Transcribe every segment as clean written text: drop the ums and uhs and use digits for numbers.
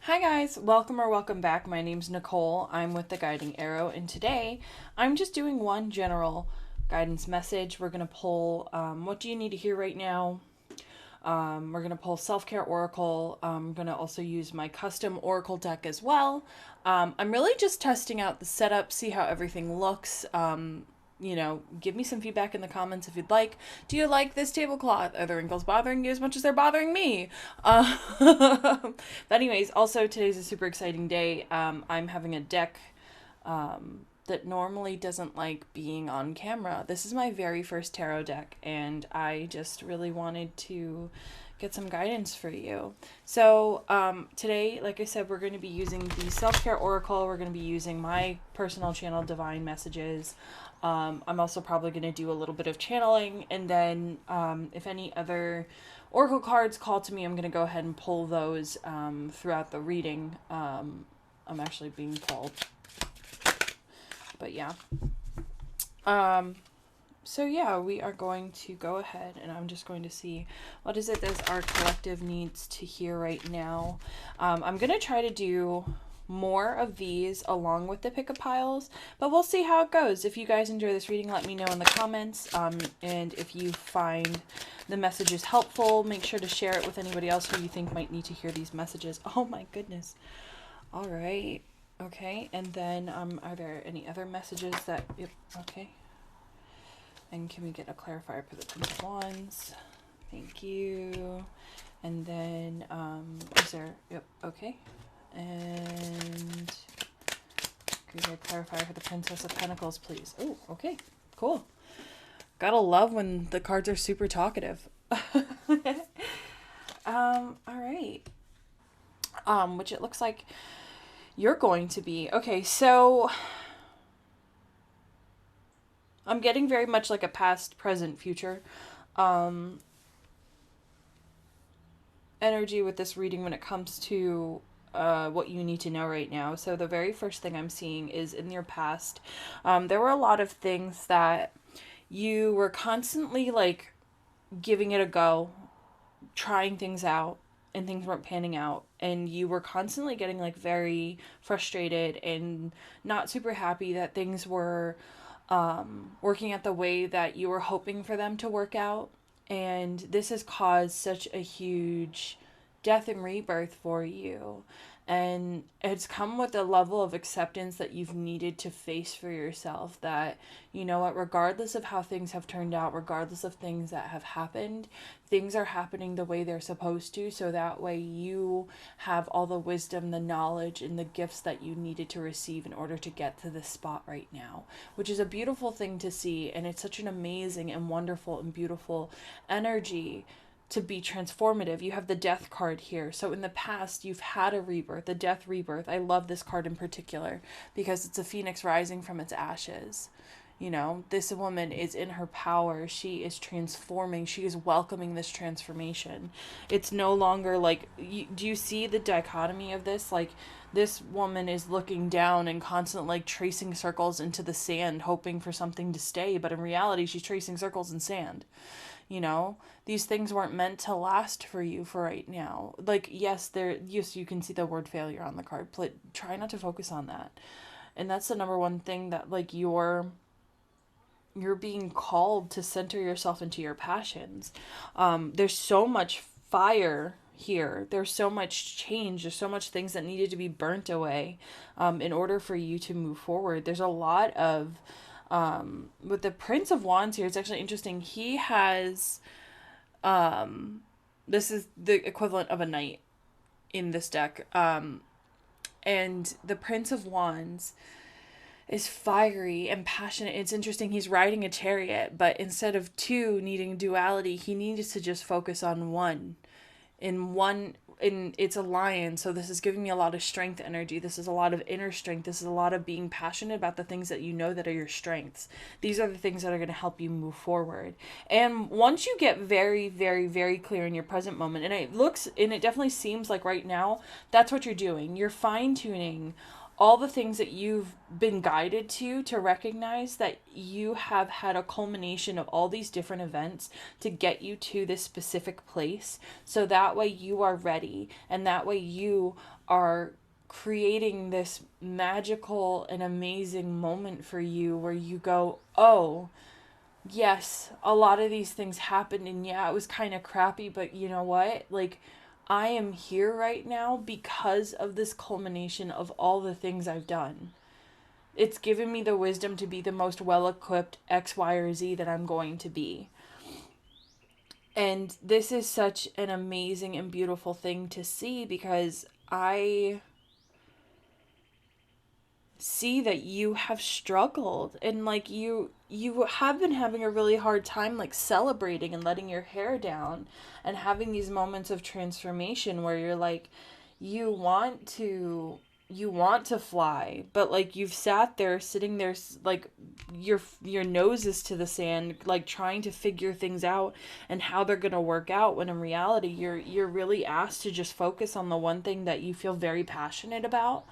Hi guys, welcome or welcome back. My name's Nicole. I'm with the Guiding Arrow, and today I'm just doing one general guidance message. We're going to pull what do you need to hear right now? We're going to pull Self-Care Oracle. I'm going to also use my custom Oracle deck as well. I'm really just testing out the setup, see how everything looks. Give me some feedback in the comments if you'd like. Do you like this tablecloth? Are the wrinkles bothering you as much as they're bothering me? But anyways, also today's a super exciting day. I'm having a deck that normally doesn't like being on camera. This is my very first tarot deck, and I just really wanted to get some guidance for you. So today, like I said, we're going to be using the Self-Care Oracle. We're going to be using my personal channel, Divine Messages. I'm also probably going to do a little bit of channeling, and then if any other oracle cards call to me, I'm going to go ahead and pull those throughout the reading. I'm actually being pulled. But yeah. So yeah, we are going to go ahead and I'm just going to see what is it that our collective needs to hear right now. I'm going to try to do more of these along with the pick-up piles, but we'll see how it goes. If you guys enjoy this reading, let me know in the comments. And if you find the messages helpful, make sure to share it with anybody else who you think might need to hear these messages. Oh my goodness. All right. Okay, and then are there any other messages that, yep, okay. And can we get a clarifier for the Prince of Wands? Thank you. And then, is there, yep, okay. And can we get a clarifier for the Princess of Pentacles, please? Oh, okay, cool. Gotta love when the cards are super talkative. All right. Which it looks like you're going to be. Okay, so I'm getting very much like a past, present, future energy with this reading when it comes to what you need to know right now. So the very first thing I'm seeing is in your past, there were a lot of things that you were constantly like giving it a go, trying things out, and things weren't panning out, and you were constantly getting like very frustrated and not super happy that things were working out the way that you were hoping for them to work out. And this has caused such a huge death and rebirth for you. And it's come with a level of acceptance that you've needed to face for yourself, that, you know what, regardless of how things have turned out, regardless of things that have happened, things are happening the way they're supposed to. So that way you have all the wisdom, the knowledge, and the gifts that you needed to receive in order to get to this spot right now, which is a beautiful thing to see. And it's such an amazing and wonderful and beautiful energy to be transformative. You have the death card here. So in the past, you've had a rebirth, a death rebirth. I love this card in particular because it's a phoenix rising from its ashes. You know, this woman is in her power. She is transforming. She is welcoming this transformation. It's no longer like, do you see the dichotomy of this? Like, this woman is looking down and constantly like tracing circles into the sand, hoping for something to stay. But in reality, she's tracing circles in sand. You know, these things weren't meant to last for you for right now. Like, yes, you can see the word failure on the card. Try not to focus on that. And that's the number one thing, that like you're being called to center yourself into your passions. There's so much fire here. There's so much change. There's so much things that needed to be burnt away in order for you to move forward. There's a lot of with the Prince of Wands here, it's actually interesting. He has this is the equivalent of a knight in this deck. And the Prince of Wands is fiery and passionate. It's interesting. He's riding a chariot, but instead of two needing duality, he needs to just focus on one. It's a lion, so this is giving me a lot of strength energy. This is a lot of inner strength. This is a lot of being passionate about the things that you know that are your strengths. These are the things that are going to help you move forward. And once you get very, very, very clear in your present moment, and it definitely seems like right now, that's what you're doing. You're fine-tuning all the things that you've been guided to recognize that you have had a culmination of all these different events to get you to this specific place. So that way you are ready, and that way you are creating this magical and amazing moment for you where you go, oh, yes, a lot of these things happened, and yeah, it was kind of crappy, but you know what? Like, I am here right now because of this culmination of all the things I've done. It's given me the wisdom to be the most well equipped X, Y, or Z that I'm going to be. And this is such an amazing and beautiful thing to see, because I see that you have struggled, and like you have been having a really hard time like celebrating and letting your hair down and having these moments of transformation where you're like, you want to you want to fly, but like you've sat there sitting there like your nose is to the sand, like trying to figure things out and how they're going to work out, when in reality you're really asked to just focus on the one thing that you feel very passionate about,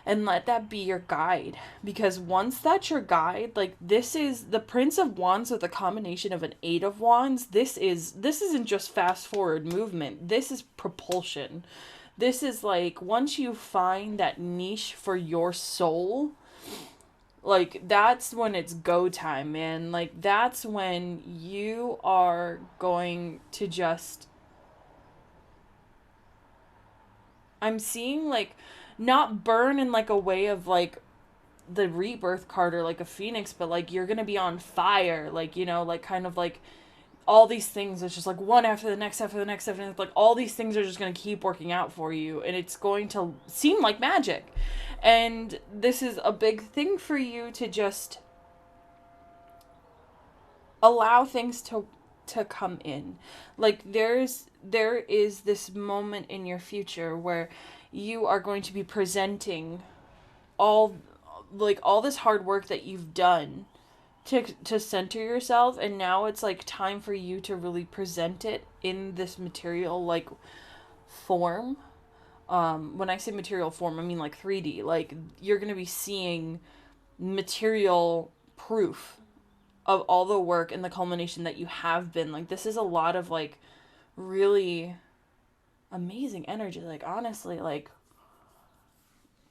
and let that be your guide. Because once that's your guide, like, this is the Prince of Wands with a combination of an Eight of Wands. This isn't just fast forward movement, this is propulsion. This is like, once you find that niche for your soul, like, that's when it's go time, man. Like, that's when you are going to just, I'm seeing like, not burn in like a way of like the rebirth card or like a phoenix, but like you're gonna be on fire, like, you know, like kind of like all these things, it's just like one after the next after the next after the next, like all these things are just gonna keep working out for you, and it's going to seem like magic. And this is a big thing for you to just allow things to come in. Like, there is this moment in your future where you are going to be presenting all, like, all this hard work that you've done to center yourself, and now it's like time for you to really present it in this material like form. When I say material form, I mean like 3D. Like, you're going to be seeing material proof of all the work and the culmination that you have been. Like, this is a lot of like really amazing energy. Like, honestly, like,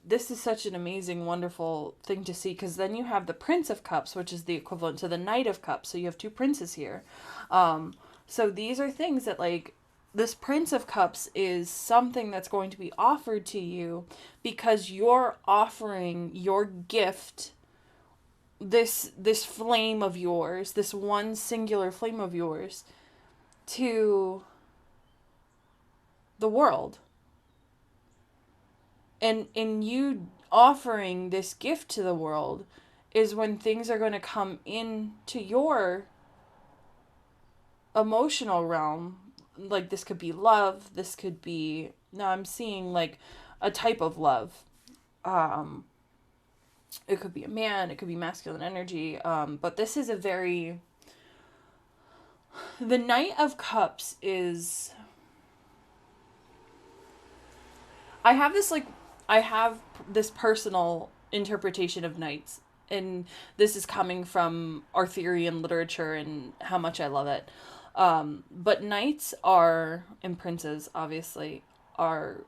this is such an amazing, wonderful thing to see, because then you have the Prince of Cups, which is the equivalent to the Knight of Cups. So you have two princes here. So these are things that, like, this Prince of Cups is something that's going to be offered to you because you're offering your gift, this flame of yours, this one singular flame of yours, to the world. And in you offering this gift to the world is when things are going to come into your emotional realm. Like, this could be love, this could be, now I'm seeing like a type of love. It could be a man, it could be masculine energy, but this is a very, the Knight of Cups is, I have this like, I have this personal interpretation of knights, and this is coming from Arthurian literature and how much I love it. But knights are, and princes obviously, are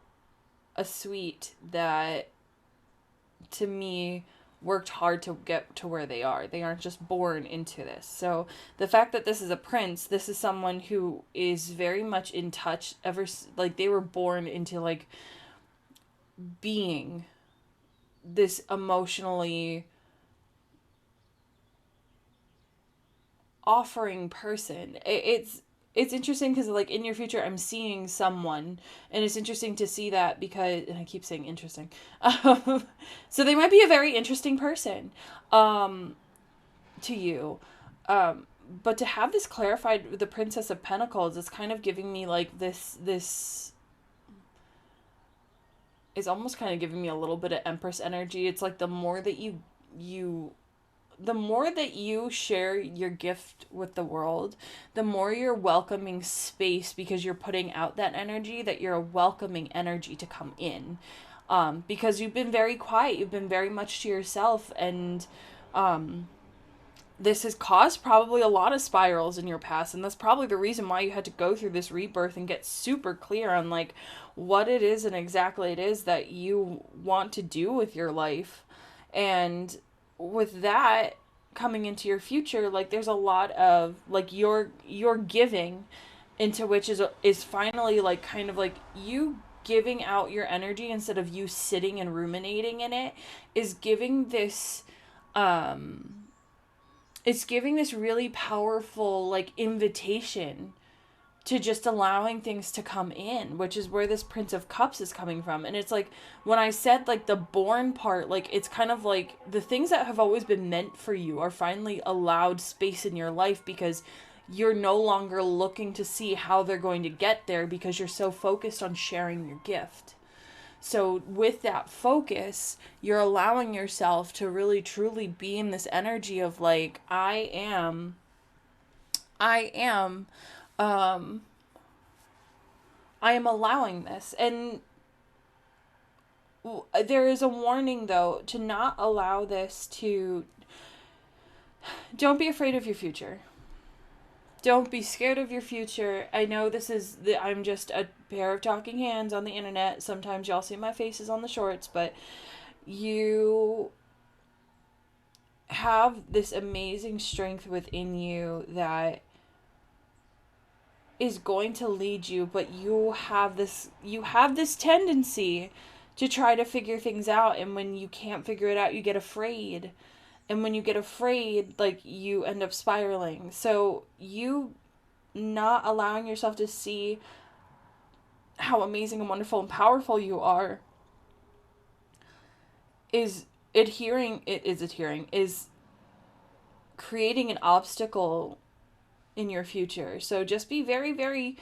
a suite that, to me, worked hard to get to where they are. They aren't just born into this. So the fact that this is a prince, this is someone who is very much in touch, like, they were born into like being this emotionally offering person. It's interesting because, like, in your future I'm seeing someone, and it's interesting to see that, because, and I keep saying interesting, so they might be a very interesting person to you, but to have this clarified with the Princess of Pentacles, it's kind of giving me like this is almost kind of giving me a little bit of Empress energy. It's like, the more that the more that you share your gift with the world, the more you're welcoming space, because you're putting out that energy, that you're a welcoming energy to come in. because you've been very quiet, you've been very much to yourself, and this has caused probably a lot of spirals in your past, and that's probably the reason why you had to go through this rebirth and get super clear on like what it is and exactly it is that you want to do with your life. And with that coming into your future, like there's a lot of like your giving into which is finally like kind of like you giving out your energy instead of you sitting and ruminating in it, is giving this it's giving this really powerful like invitation to just allowing things to come in, which is where this Prince of Cups is coming from. And it's like when I said like the born part, like it's kind of like the things that have always been meant for you are finally allowed space in your life, because you're no longer looking to see how they're going to get there because you're so focused on sharing your gift. So with that focus, you're allowing yourself to really truly be in this energy of like, um I am allowing this. And there is a warning though to not allow this to, don't be afraid of your future. Don't be scared of your future. I know I'm just a pair of talking hands on the internet. Sometimes y'all see my faces on the shorts, but you have this amazing strength within you that is going to lead you, but you have this tendency to try to figure things out, and when you can't figure it out, you get afraid. And when you get afraid, like you end up spiraling. So you not allowing yourself to see how amazing and wonderful and powerful you are is creating an obstacle in your future. So just be very, very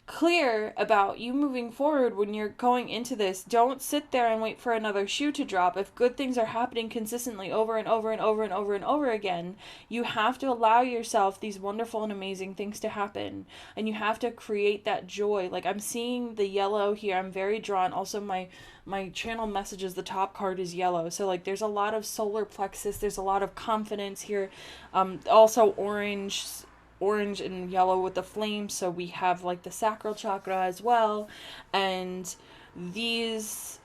clear about you moving forward when you're going into this. Don't sit there and wait for another shoe to drop. If good things are happening consistently over and over and over and over and over again, you have to allow yourself these wonderful and amazing things to happen. And you have to create that joy. Like I'm seeing the yellow here. I'm very drawn. Also my channel messages, the top card is yellow. So like there's a lot of solar plexus, there's a lot of confidence here. Also orange and yellow with the flame, so we have like the sacral chakra as well. And these,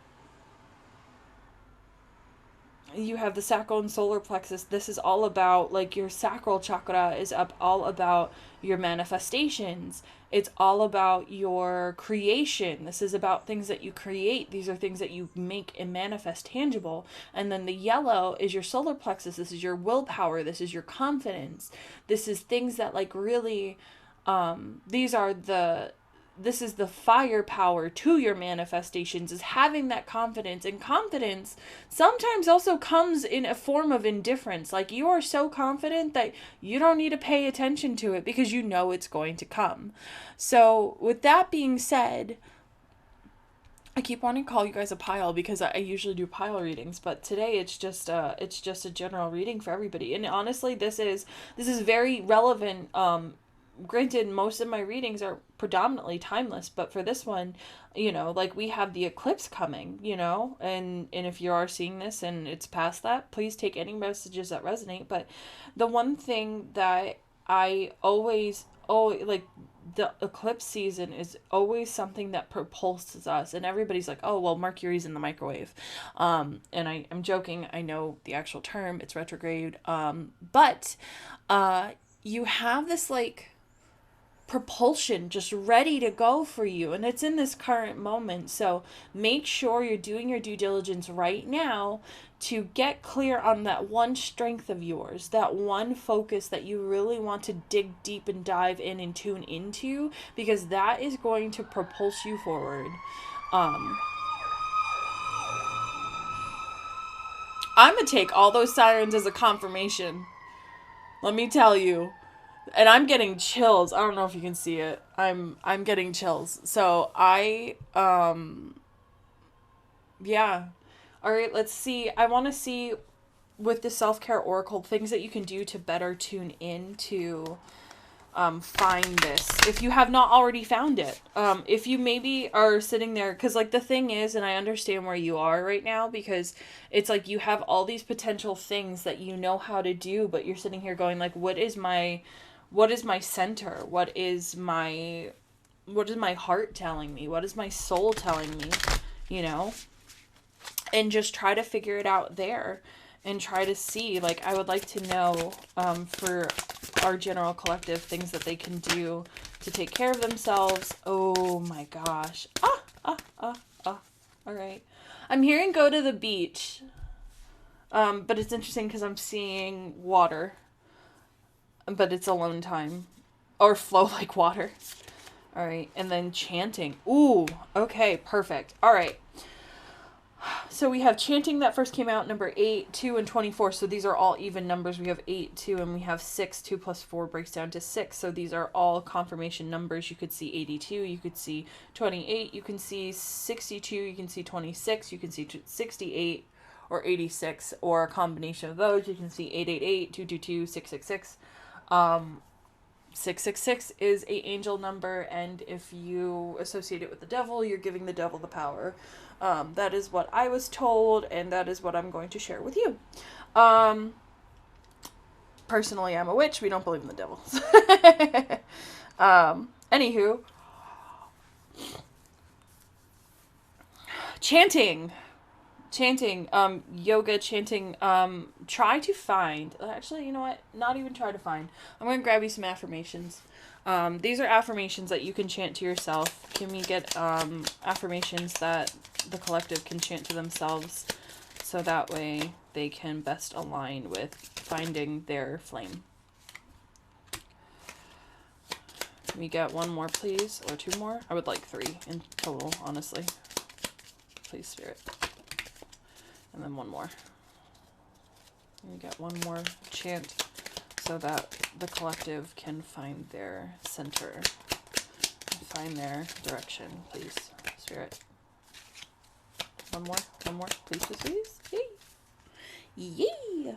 you have the sacral and solar plexus. This is all about like your sacral chakra is up all about your manifestations. It's all about your creation. This is about things that you create. These are things that you make and manifest tangible. And then the yellow is your solar plexus. This is your willpower. This is your confidence. This is things that like really this is the firepower to your manifestations, is having that confidence. And confidence sometimes also comes in a form of indifference. Like you are so confident that you don't need to pay attention to it because you know it's going to come. So with that being said, I keep wanting to call you guys a Pyle because I usually do Pyle readings, but today it's just a general reading for everybody. And honestly, this is very relevant. Granted, most of my readings are predominantly timeless, but for this one, like we have the eclipse coming, and if you are seeing this and it's past that, please take any messages that resonate. But the one thing that I always like, the eclipse season is always something that propulses us, and everybody's like, oh well, Mercury's in the microwave, and I'm joking, I know the actual term, it's retrograde, but you have this like propulsion just ready to go for you, and it's in this current moment. So make sure you're doing your due diligence right now to get clear on that one strength of yours, that one focus that you really want to dig deep and dive in and tune into, because that is going to propulse you forward. I'm gonna take all those sirens as a confirmation, let me tell you. And I'm getting chills. I don't know if you can see it. I'm getting chills. So yeah. All right, let's see. I want to see with the self-care oracle things that you can do to better tune into find this if you have not already found it. If you maybe are sitting there, because like the thing is, and I understand where you are right now, because it's like you have all these potential things that you know how to do, but you're sitting here going like, what is my center? What is my heart telling me? What is my soul telling me? You know? And just try to figure it out there and try to see, like, I would like to know, for our general collective, things that they can do to take care of themselves. Oh my gosh. All right. I'm hearing go to the beach. But it's interesting because I'm seeing water. But it's alone time. Or flow like water. All right. And then chanting. Ooh. Okay. Perfect. All right. So we have chanting that first came out, number 8, 2, and 24. So these are all even numbers. We have 8, 2, and we have 6. 2 plus 4 breaks down to 6. So these are all confirmation numbers. You could see 82. You could see 28. You can see 62. You can see 26. You can see 68 or 86, or a combination of those. You can see 888, 222, 666. 666 is a angel number, and if you associate it with the devil, you're giving the devil the power. That is what I was told, and that is what I'm going to share with you. Personally, I'm a witch. We don't believe in the devil. Anywho. Chanting, yoga, chanting, try to find, actually, you know what, not even try to find, I'm going to grab you some affirmations. These are affirmations that you can chant to yourself. Can we get, affirmations that the collective can chant to themselves, so that way they can best align with finding their flame? Can we get one more, please, or 2 more? I would like 3 in total, honestly. Please, Spirit. And then 1 more. We get 1 more chant so that the collective can find their center and find their direction, please, Spirit. 1 more, please, please. Yay! Yay!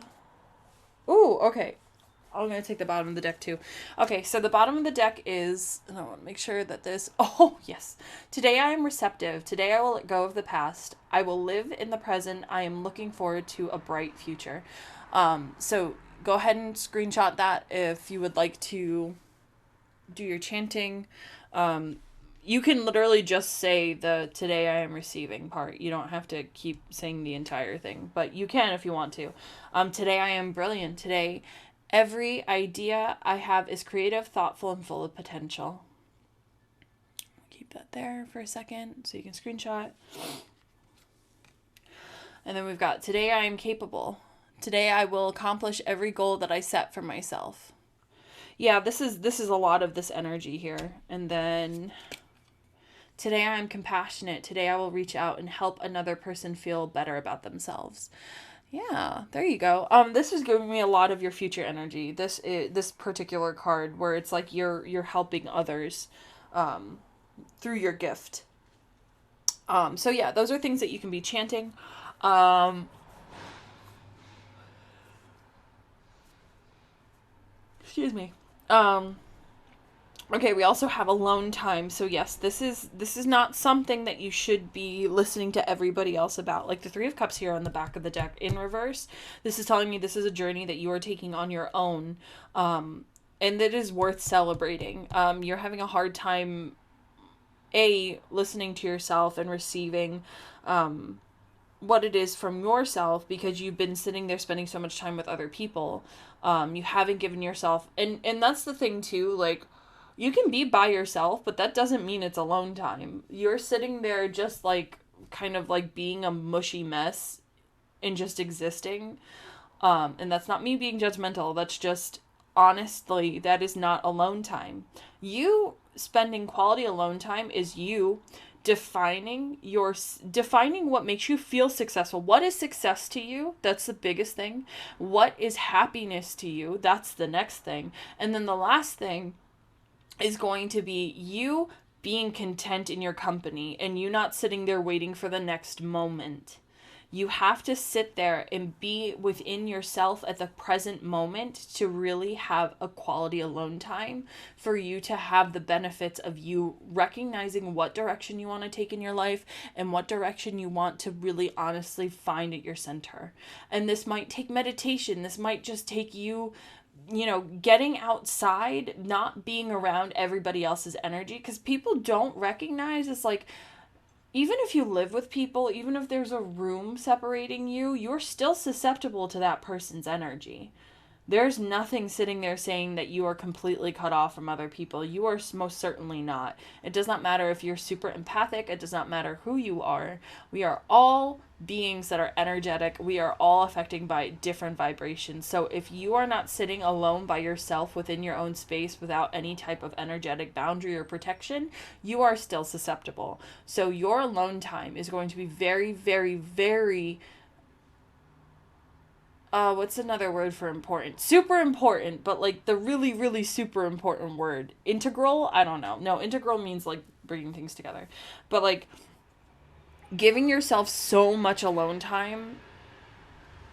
Ooh, okay. I'm going to take the bottom of the deck too. Okay, so the bottom of the deck is, and I want to make sure that this, oh, yes. Today I am receptive. Today I will let go of the past. I will live in the present. I am looking forward to a bright future. So go ahead and screenshot that if you would like to do your chanting. You can literally just say the today I am receiving part. You don't have to keep saying the entire thing, but you can if you want to. Today I am brilliant. Today every idea I have is creative, thoughtful, and full of potential. Keep that there for a second so you can screenshot. And then we've got, today I am capable. Today I will accomplish every goal that I set for myself. Yeah, this is a lot of this energy here. And then, today I am compassionate. Today I will reach out and help another person feel better about themselves. Yeah, there you go. This is giving me a lot of your future energy. This particular card, where it's like you're helping others, through your gift. So yeah, those are things that you can be chanting. Excuse me. Okay, we also have alone time. So yes, this is not something that you should be listening to everybody else about. Like the 3 of Cups here on the back of the deck in reverse. This is telling me this is a journey that you are taking on your own. And that is worth celebrating. You're having a hard time, listening to yourself and receiving, what it is from yourself, because you've been sitting there spending so much time with other people. You haven't given yourself, and that's the thing too, like, you can be by yourself, but that doesn't mean it's alone time. You're sitting there just like, kind of like being a mushy mess and just existing. And that's not me being judgmental. That's just, honestly, that is not alone time. You spending quality alone time is you defining what makes you feel successful. What is success to you? That's the biggest thing. What is happiness to you? That's the next thing. And then the last thing is going to be you being content in your company and you not sitting there waiting for the next moment. You have to sit there and be within yourself at the present moment to really have a quality alone time, for you to have the benefits of you recognizing what direction you want to take in your life and what direction you want to really honestly find at your center. And this might take meditation. This might just take you, getting outside, not being around everybody else's energy, because people don't recognize it's like, even if you live with people, even if there's a room separating you, you're still susceptible to that person's energy. There's nothing sitting there saying that you are completely cut off from other people. You are most certainly not. It does not matter if you're super empathic. It does not matter who you are. We are all beings that are energetic. We are all affected by different vibrations. So if you are not sitting alone by yourself within your own space without any type of energetic boundary or protection, you are still susceptible. So your alone time is going to be very, very, very, what's another word for important? Super important, but like the really, really super important word. Integral? I don't know. No, integral means like bringing things together. But like giving yourself so much alone time,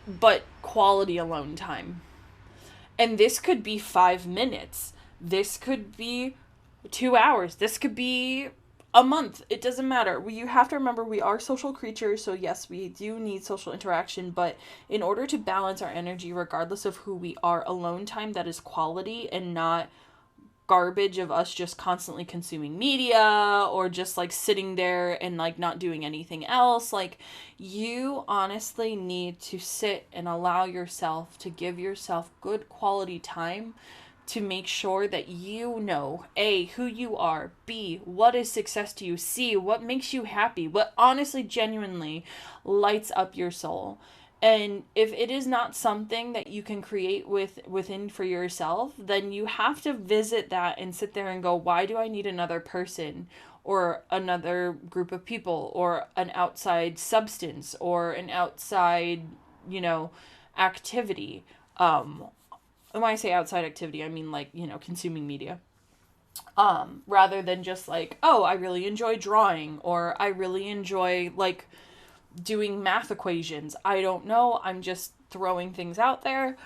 but quality alone time. And this could be 5 minutes. This could be 2 hours. This could be a month. It doesn't matter. You have to remember we are social creatures, so yes, we do need social interaction, but in order to balance our energy, regardless of who we are, alone time that is quality and not garbage of us just constantly consuming media or just like sitting there and like not doing anything else. Like, you honestly need to sit and allow yourself to give yourself good quality time to make sure that you know, A, who you are, B, what is success to you, C, what makes you happy, what honestly, genuinely lights up your soul. And if it is not something that you can create within for yourself, then you have to visit that and sit there and go, why do I need another person or another group of people or an outside substance or an outside, activity? When I say outside activity, I mean like, consuming media. Rather than just like, oh, I really enjoy drawing, or I really enjoy like doing math equations. I don't know. I'm just throwing things out there.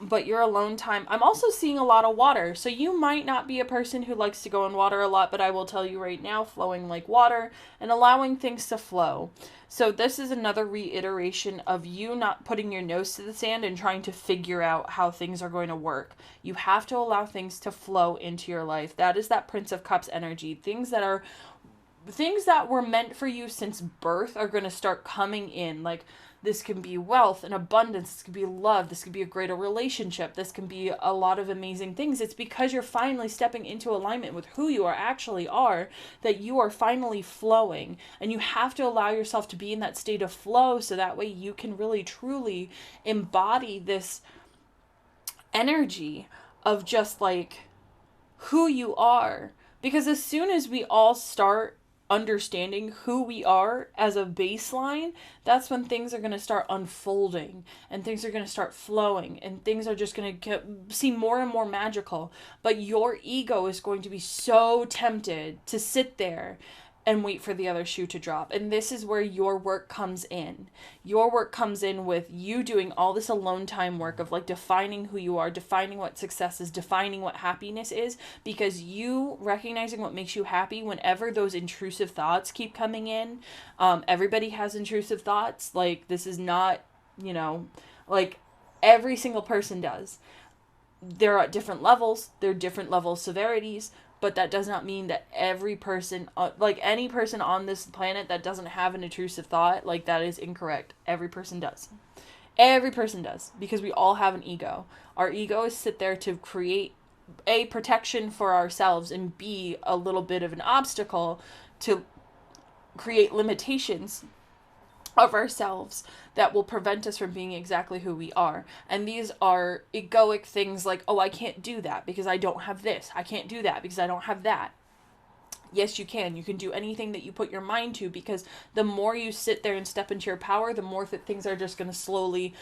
But your alone time. I'm also seeing a lot of water. So you might not be a person who likes to go in water a lot, but I will tell you right now, flowing like water and allowing things to flow. So this is another reiteration of you not putting your nose to the sand and trying to figure out how things are going to work. You have to allow things to flow into your life. That is that Prince of Cups energy. Things that were meant for you since birth are going to start coming in. Like, this can be wealth and abundance. This could be love. This could be a greater relationship. This can be a lot of amazing things. It's because you're finally stepping into alignment with who you actually are that you are finally flowing. And you have to allow yourself to be in that state of flow so that way you can really, truly embody this energy of just like who you are. Because as soon as we all start understanding who we are as a baseline, that's when things are going to start unfolding and things are going to start flowing and things are just going to seem more and more magical. But your ego is going to be so tempted to sit there and wait for the other shoe to drop. And this is where your work comes in. Your work comes in with you doing all this alone time work of like defining who you are, defining what success is, defining what happiness is, because you recognizing what makes you happy whenever those intrusive thoughts keep coming in. Everybody has intrusive thoughts. Like, this is not, like every single person does. They're at different levels. They're different level severities. But that does not mean that every person, like any person on this planet that doesn't have an intrusive thought, like, that is incorrect. Every person does. Every person does. Because we all have an ego. Our egos sit there to create A, protection for ourselves, and B, a little bit of an obstacle to create limitations of ourselves that will prevent us from being exactly who we are. And these are egoic things like, oh, I can't do that because I don't have this. I can't do that because I don't have that. Yes, you can. You can do anything that you put your mind to, because the more you sit there and step into your power, the more that things are just going to slowly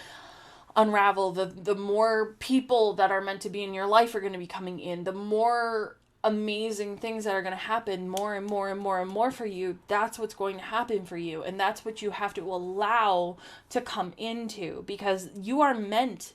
unravel. The more people that are meant to be in your life are going to be coming in. The more amazing things that are going to happen more and more and more and more for you, that's what's going to happen for you. And that's what you have to allow to come into, because you are meant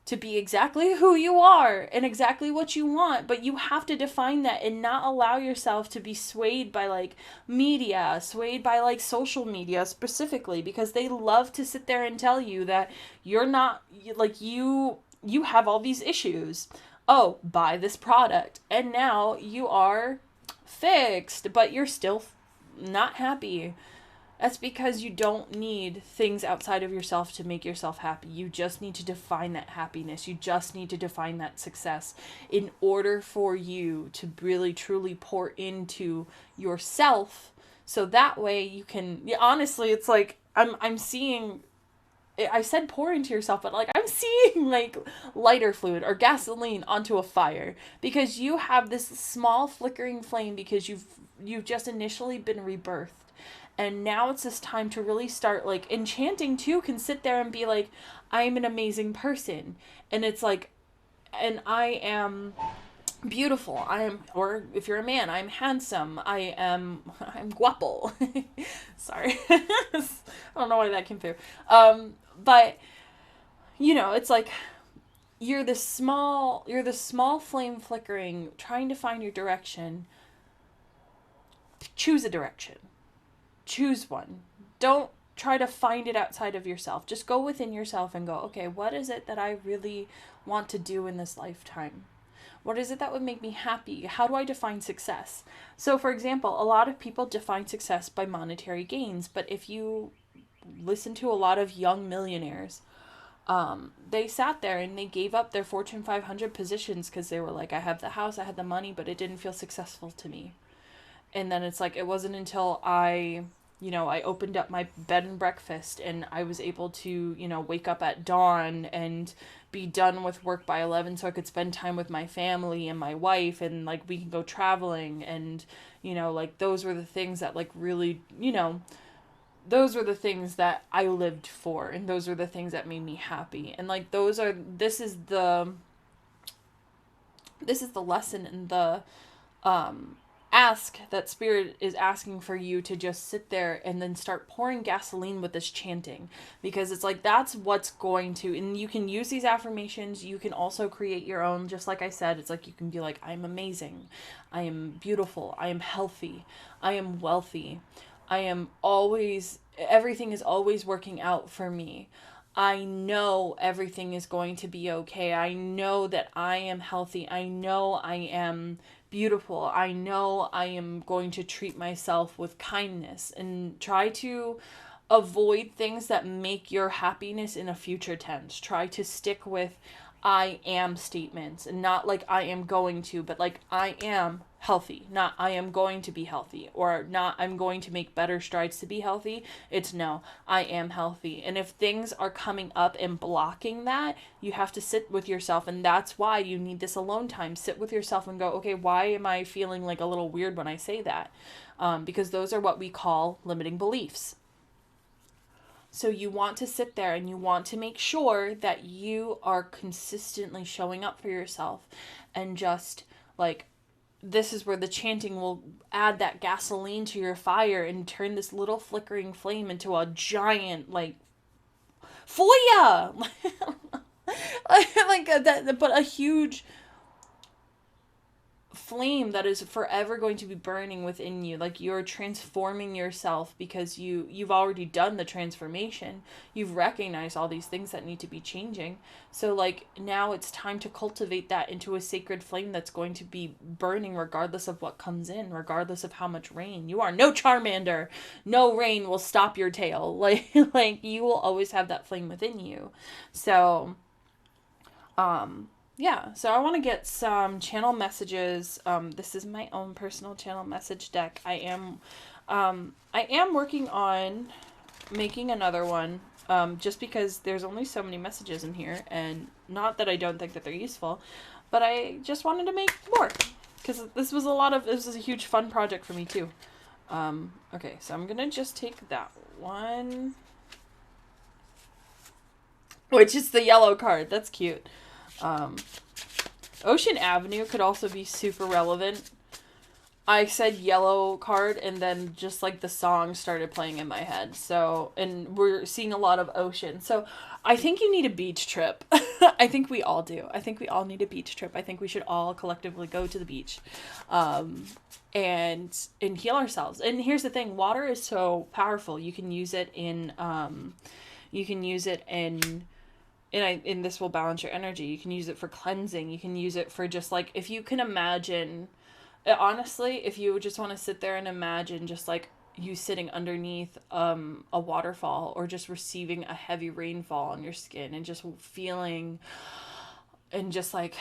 to be exactly who you are and exactly what you want, but you have to define that and not allow yourself to be swayed by like media, swayed by like social media specifically, because they love to sit there and tell you that you're not like you have all these issues. Oh, buy this product and now you are fixed, but you're still not happy. That's because you don't need things outside of yourself to make yourself happy. You just need to define that happiness. You just need to define that success in order for you to really truly pour into yourself. So that way you can, yeah, honestly, it's like I'm seeing, I said pour into yourself, but like I'm seeing like lighter fluid or gasoline onto a fire, because you have this small flickering flame, because you've just initially been rebirthed. And now it's this time to really start, like, enchanting too can sit there and be like, I am an amazing person. And it's like, and I am beautiful. I am, or if you're a man, I'm handsome. I'm guapo. Sorry. I don't know why that came through. But, you know, it's like, you're the small flame flickering, trying to find your direction. Choose a direction. Choose one. Don't try to find it outside of yourself. Just go within yourself and go, okay, what is it that I really want to do in this lifetime? What is it that would make me happy? How do I define success? So, for example, a lot of people define success by monetary gains, but if you listen to a lot of young millionaires, they sat there and they gave up their Fortune 500 positions because they were like, I have the house, I had the money, but it didn't feel successful to me. And then it's like, it wasn't until I opened up my bed and breakfast and I was able to, wake up at dawn and be done with work by 11 so I could spend time with my family and my wife, and like we can go traveling, and, like those were the things that like really, those were the things that I lived for, and those were the things that made me happy. And like this is the lesson and the ask that Spirit is asking for you to just sit there and then start pouring gasoline with this chanting, because it's like that's what's going to, and you can use these affirmations. You can also create your own, just like I said. It's like you can be like, I'm amazing, I am beautiful, I am healthy, I am wealthy, I am always, everything is always working out for me. I know everything is going to be okay. I know that I am healthy. I know I am beautiful. I know I am going to treat myself with kindness, and try to avoid things that make your happiness in a future tense. Try to stick with I am statements, and not like I am going to, but like I am healthy, not I am going to be healthy, or not I'm going to make better strides to be healthy. It's no, I am healthy. And if things are coming up and blocking that, you have to sit with yourself, and that's why you need this alone time. Sit with yourself and go, okay, why am I feeling like a little weird when I say that? Because those are what we call limiting beliefs. So you want to sit there and you want to make sure that you are consistently showing up for yourself, and just like, this is where the chanting will add that gasoline to your fire and turn this little flickering flame into a giant, like, Foya! like that, but a huge flame that is forever going to be burning within you. Like, you're transforming yourself because you've already done the transformation. You've recognized all these things that need to be changing. So like, now it's time to cultivate that into a sacred flame that's going to be burning regardless of what comes in, regardless of how much rain. You are no Charmander. No rain will stop your tail. Like you will always have that flame within you. So yeah, so I want to get some channel messages. This is my own personal channel message deck. I am working on making another one, just because there's only so many messages in here, and not that I don't think that they're useful, but I just wanted to make more, because this was a huge fun project for me too. Okay, so I'm gonna just take that one, which is the yellow card. That's cute. Ocean Avenue could also be super relevant. I said yellow card, and then just like the song started playing in my head. So, and we're seeing a lot of ocean. So, I think you need a beach trip. I think we all do. I think we all need a beach trip. I think we should all collectively go to the beach, um, and heal ourselves. And here's the thing: water is so powerful. You can use it in, you can use it in. And this will balance your energy. You can use it for cleansing. You can use it for just like, if you can imagine, honestly, if you just want to sit there and imagine just like you sitting underneath a waterfall, or just receiving a heavy rainfall on your skin, and just feeling and just like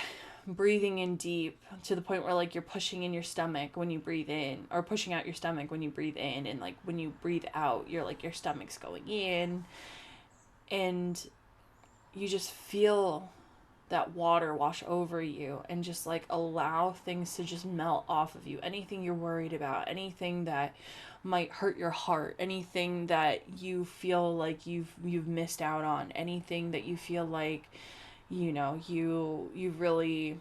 breathing in deep to the point where like you're pushing in your stomach when you breathe in, or pushing out your stomach when you breathe in, and like when you breathe out, you're like your stomach's going in, and you just feel that water wash over you, and just like allow things to just melt off of you. Anything you're worried about, anything that might hurt your heart, anything that you feel like you've missed out on, anything that you feel like, you know, you really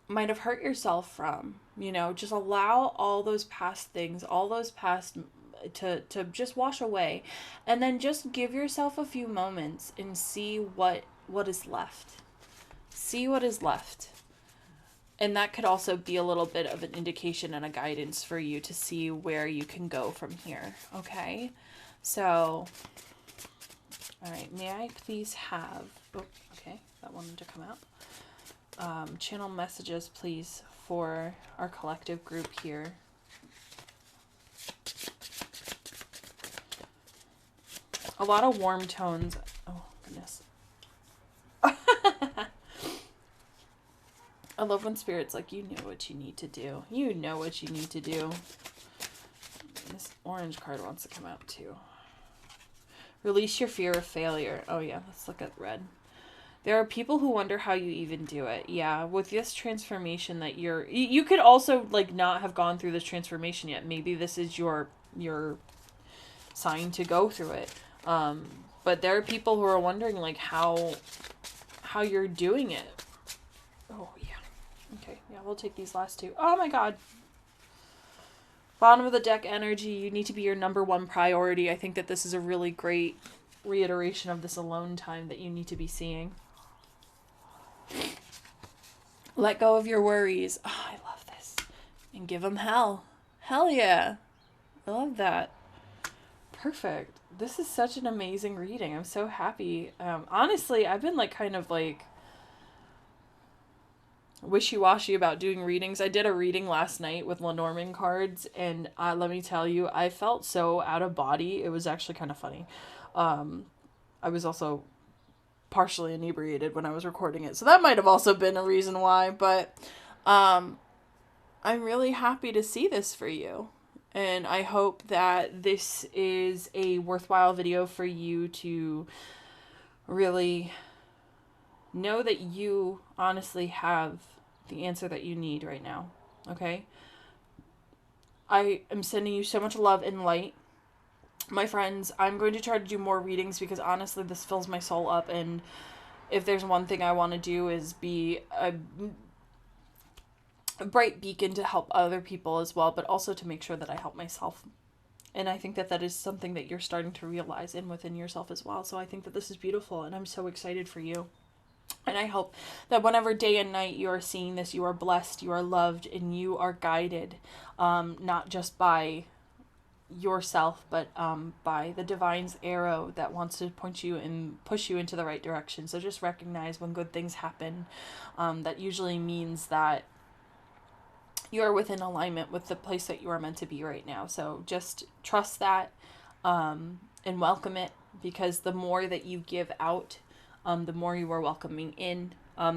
might have hurt yourself from, you know, just allow all those past things, all those past to just wash away, and then just give yourself a few moments and see what is left. See what is left. And that could also be a little bit of an indication and a guidance for you to see where you can go from here. Okay? So, all right, may I please have, oh, okay, that wanted to come out. Channel messages, please, for our collective group here. A lot of warm tones. Oh, goodness. I love when Spirit's like, you know what you need to do. You know what you need to do. This orange card wants to come out too. Release your fear of failure. Oh yeah, let's look at red. There are people who wonder how you even do it. Yeah, with this transformation that you could also like not have gone through this transformation yet. Maybe this is your sign to go through it. But there are people who are wondering like how you're doing it. Oh yeah. Okay, yeah, we'll take these last two. Oh my god. Bottom of the deck energy, you need to be your number one priority. I think that this is a really great reiteration of this alone time that you need to be seeing. Let go of your worries. Oh, I love this. And give them hell. Hell yeah. I love that. Perfect. This is such an amazing reading. I'm so happy. Honestly, I've been like kind of like wishy-washy about doing readings. I did a reading last night with Lenormand cards, and let me tell you, I felt so out of body. It was actually kind of funny. I was also partially inebriated when I was recording it, so that might have also been a reason why, but I'm really happy to see this for you, and I hope that this is a worthwhile video for you to really know that you honestly have the answer that you need right now, okay? I am sending you so much love and light. My friends, I'm going to try to do more readings because honestly this fills my soul up, and if there's one thing I want to do is be a bright beacon to help other people as well, but also to make sure that I help myself. And I think that that is something that you're starting to realize within yourself as well. So I think that this is beautiful, and I'm so excited for you. And I hope that whenever day and night you are seeing this, you are blessed, you are loved, and you are guided, not just by yourself, but by the divine's arrow that wants to point you and push you into the right direction. So just recognize when good things happen. That usually means that you are within alignment with the place that you are meant to be right now. So just trust that, and welcome it, because the more that you give out, the more you are welcoming in.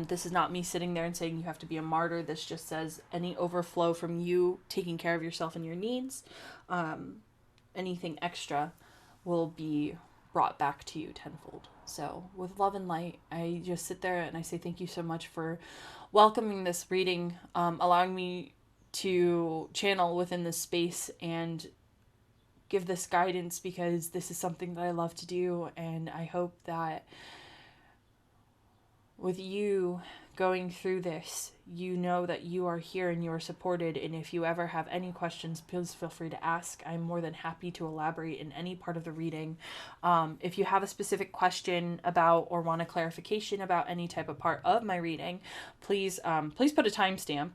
This is not me sitting there and saying you have to be a martyr. This just says any overflow from you taking care of yourself and your needs, anything extra will be brought back to you tenfold. So with love and light, I just sit there and I say thank you so much for welcoming this reading, allowing me to channel within this space and give this guidance, because this is something that I love to do, and I hope that with you going through this, you know that you are here and you are supported. And if you ever have any questions, please feel free to ask. I'm more than happy to elaborate in any part of the reading. If you have a specific question about or want a clarification about any type of part of my reading, please put a timestamp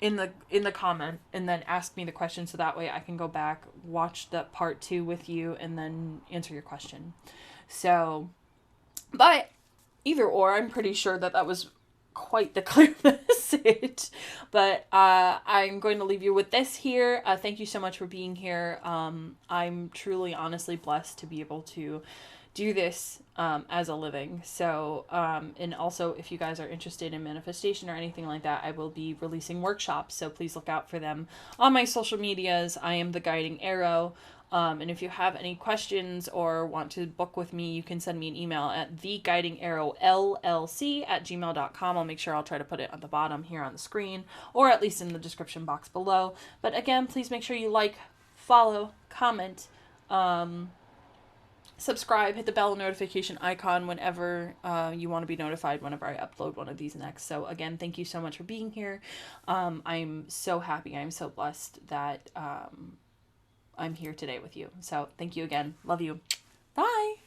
in the comment and then ask me the question, so that way I can go back, watch the part 2 with you, and then answer your question. So, but either or, I'm pretty sure that was quite the clear message. But I'm going to leave you with this here. Thank you so much for being here. I'm truly, honestly blessed to be able to do this as a living. So, and also, if you guys are interested in manifestation or anything like that, I will be releasing workshops. So please look out for them on my social medias. I am the Guiding Arrow. And if you have any questions or want to book with me, you can send me an email at theguidingarrowllc@gmail.com. I'll make sure I'll try to put it at the bottom here on the screen, or at least in the description box below. But again, please make sure you like, follow, comment, subscribe, hit the bell notification icon whenever you want to be notified whenever I upload one of these next. So again, thank you so much for being here. I'm so happy. I'm so blessed that I'm here today with you. So thank you again. Love you. Bye.